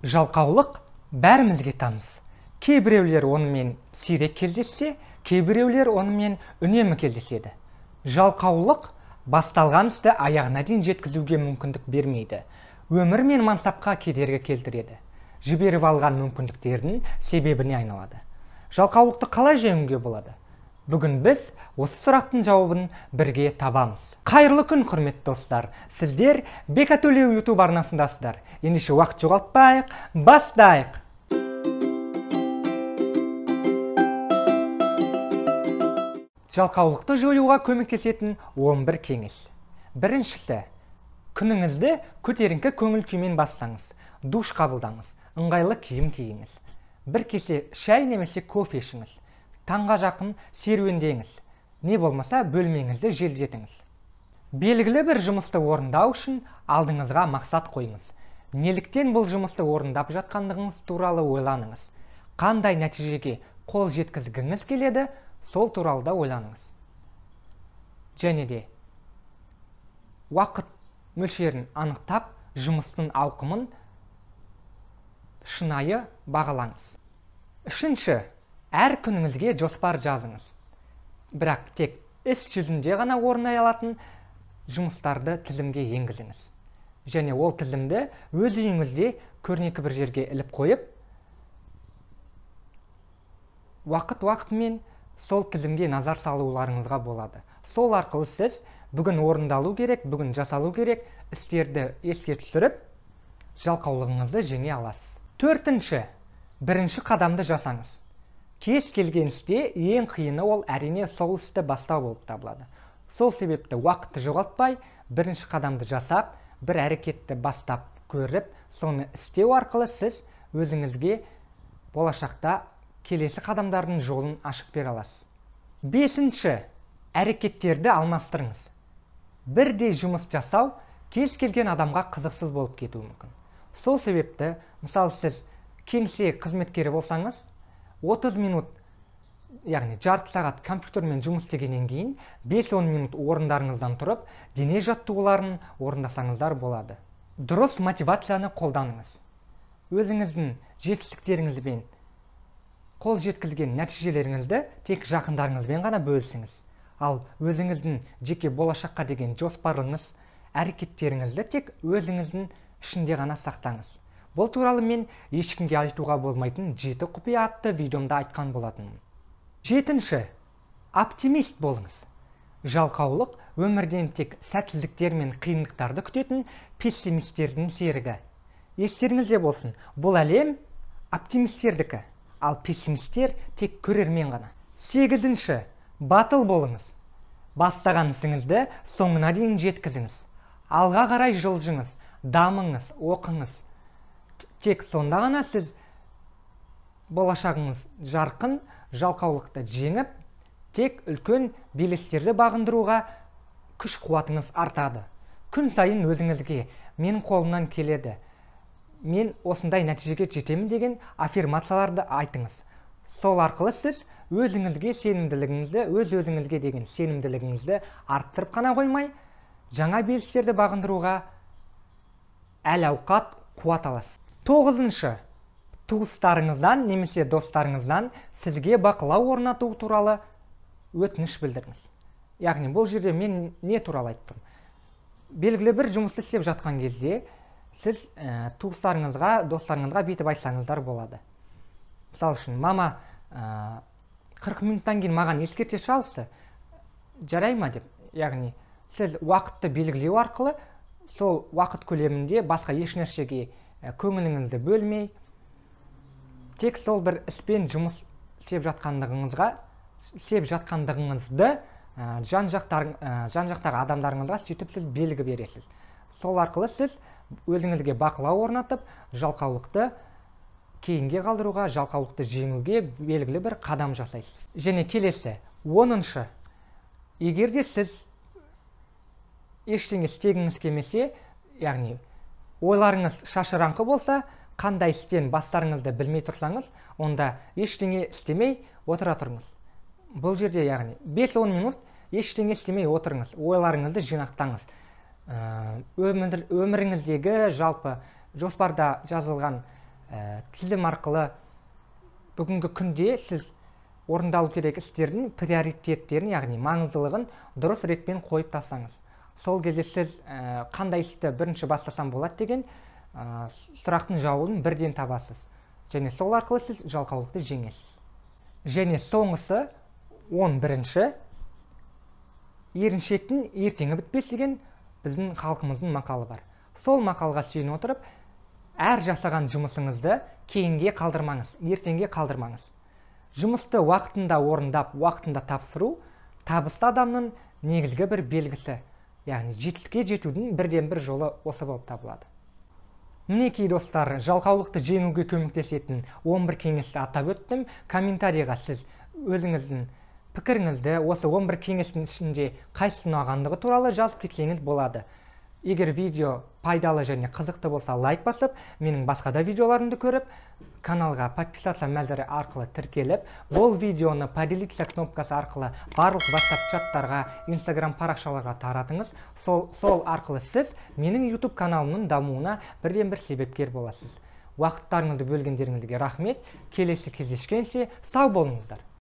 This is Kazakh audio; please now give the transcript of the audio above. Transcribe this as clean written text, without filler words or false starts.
Жалқаулық бәрімізге таныс. Кейбіреулер онымен сирек кездессе, кейбіреулер онымен үнемі кездеседі. Жалқаулық басталған істі аяғына дейін жеткізуге мүмкіндік бермейді. Өмір мен мансапқа кедергі келтіреді. Жіберіп алған мүмкіндіктердің себебіне айналады. Жалқаулықты қалай жеңуге болады? Бүгін біз осы сұрақтың жауабын бірге табамыз. Қайырлы күн, құрметті достар. Сіздер Бека Төлеу YouTube арнасындасыздар. Ендеше уақыт жоғалтпайық, бастайық. Жалқаулықты жоюға көмектесетін 11 кеңес. Біріншісі, күніңізді көтеріңкі көңіл күймен бастаңыз. Душ қабылдаңыз, ыңғайлы киім киіңіз. Бір кесе шай немесе кофе ішіңіз. Таңға жақын серуендеңіз. Не болмаса бөлмеңізді желдетіңіз. Белгілі бір жұмысты орындау үшін алдыңызға мақсат қойыңыз. Неліктен бұл жұмысты орындап жатқандығыңыз туралы ойланыңыз. Қандай нәтижеге қол жеткізгіңіз келеді, сол туралы да ойланыңыз. Және де уақыт мөлшерін анықтап, жұмыстың ауқымын шынайы бағалаңыз. Үшінші, әр күніңізге жоспар жазыңыз. Бірақ тек іс жүзінде ғана орнай алатын жұмыстарды тізімге енгізіңіз. Және ол тізімді өз үйіңізде көрнекі бір жерге іліп қойып, уақыт-уақытымен сол тізімге назар салуларыңызға болады. Сол арқылы сіз бүгін орындалу керек, бүгін жасалу керек істерді еске түсіріп, жалқаулығыңызды жеңе аласыз. Төртінші, бірінші қадамды жасаңыз. Кез келген істе ең қиыны ол әрине сол істі бастау болып табылады. Сол себепті уақытты жоғалтпай, бірінші қадамды жасап, бір әрекетті бастап көріп, соны істеу арқылы сіз өзіңізге болашақта келесі қадамдардың жолын ашып бере аласыз. Бесінші, әрекеттерді алмастырыңыз. Бірдей жұмыс жасау кез келген адамға қызықсыз болып кетуі мүмкін. Сол себепті, мысалы сіз кеңсе қызметкері болсаңыз, 30 минут, яғни жарты сағат компьютермен жұмыс істегеннен кейін 5-10 минут орындарыңыздан тұрып, дене жаттығуларын орындасаңыздар болады. Дұрыс мотивацияны қолданыңыз. Өзіңіздің жетістіктеріңізбен қол жеткізген нәтижелеріңізді тек жақындарыңызбен ғана бөлісіңіз. Ал өзіңіздің жеке болашаққа деген жоспарыңыз, әрекеттеріңізді тек өзіңіздің ішінде ғана сақтаңыз. Бұл туралы мен ешкімге айтуға болмайтын 7 құпия атты видеомда айтқан болатынмын. Жетінші, оптимист болыңыз. Жалқаулық өмірден тек сәтсіздіктер мен қиындықтарды күтетін пессимистердің серігі. Естеріңізде болсын, бұл әлем оптимистердікі, ал пессимистер тек көрермен ғана. Сегізінші, батыл болыңыз. Бастаған ісіңізді соңына дейін жеткізіңіз. Алға қарай жылжыңыз, дамыңыз, оқыңыз. Тек сонда ғана сіз болашағыңыз жарқын, жалқаулықты жеңіп, тек үлкен белестерді бағындыруға күш қуатыңыз артады. Күн сайын өзіңізге менің қолымнан келеді, мен осындай нәтижеге жетемін деген аффирмацияларды айтыңыз. Сол арқылы сіз өзіңізге сенімділігіңізді, өз-өзіңізге деген сенімділігіңізді арттырып қана қоймай, жаңа белестерді бағындыруға әл-ауқат қуат аласыз. Тоғызыншы, туыстарыңыздан немесе достарыңыздан сізге бақылау орнату туралы өтініш білдіріңіз. Яғни бұл жерде мен не туралы айттым? Белгілі бір жұмысты істеп жатқан кезде сіз туыстарыңызға, достарыңызға бүйтіп айтсаңыздар болады. Мысалы үшін, мама 40 минуттан кейін маған ескерте шалсы, жарай ма деп. Яғни сіз уақытты белгілеу арқылы сол уақыт көлемінде басқа еш нәрсеге көңіліңізді бөлмей, тек сол бір іспен жұмыс істеп жатқандығыңызды жан-жақтағы адамдарыңызға сөйтіп сіз белгі бересіз. Сол арқылы сіз өзіңізге бақылау орнатып, жалқаулықты кейінге қалдыруға, жалқаулықты жеңуге белгілі бір қадам жасайсыз. Және келесі, 10-шы, егер де сіз ештеңе істегіңіз келмесе, яғни ойларыңыз шашыраңқы болса, қандай істен бастарыңызды білмей тұрсаңыз, онда ештеңе істемей отыра тұрыңыз. Бұл жерде яғни 5-10 минут ештеңе істемей отырыңыз, ойларыңызды жинақтаңыз. өміріңіздегі жалпы жоспарда жазылған тізім арқылы бүгінгі күнде сіз орындалу керек істердің приоритеттерін, яғни маңыздылығын дұрыс ретпен қойып тастаңыз. Сол кезде сіз қандай істі бірінші бастасам болады деген сұрақтың жауабын бірден табасыз. Және сол арқылы сіз жалқаулықты жеңесіз. Және соңғысы 11-ші, еріншектің ертеңі бітпес деген біздің халқымыздың мақалы бар. Сол мақалға сүйене отырып, әр жасаған жұмысыңызды кейінге қалдырмаңыз, ертеңге қалдырмаңыз. Жұмысты уақытында орындап, уақытында тапсыру табысты адамның негізгі бір белгісі. Яғни жетістікке жетудің бірден бір жолы осы болып табылады. Мінекей достар, жалқаулықты жеңуге көмектесетін 11 кеңесті атап өттім. Комментарийға сіз өзіңіздің пікіріңізді осы 11 кеңестің ішінде қайсысы ұнағандығы туралы жазып кетсеңіз болады. Егер видео пайдалы және қызықты болса, лайк басып, менің басқа да видеоларымды көріп, каналға подписаться мәзірі арқылы тіркеліп, бұл видеоны поделиться кнопкасы арқылы барлық WhatsApp чаттарға, Instagram парақшаларға таратыңыз. Сол арқылы сіз менің YouTube каналымның дамуына бірден бір себепкер боласыз. Уақыттарыңызды бөлгендеріңізге рахмет. Келесі кездескенше сау болыңыздар.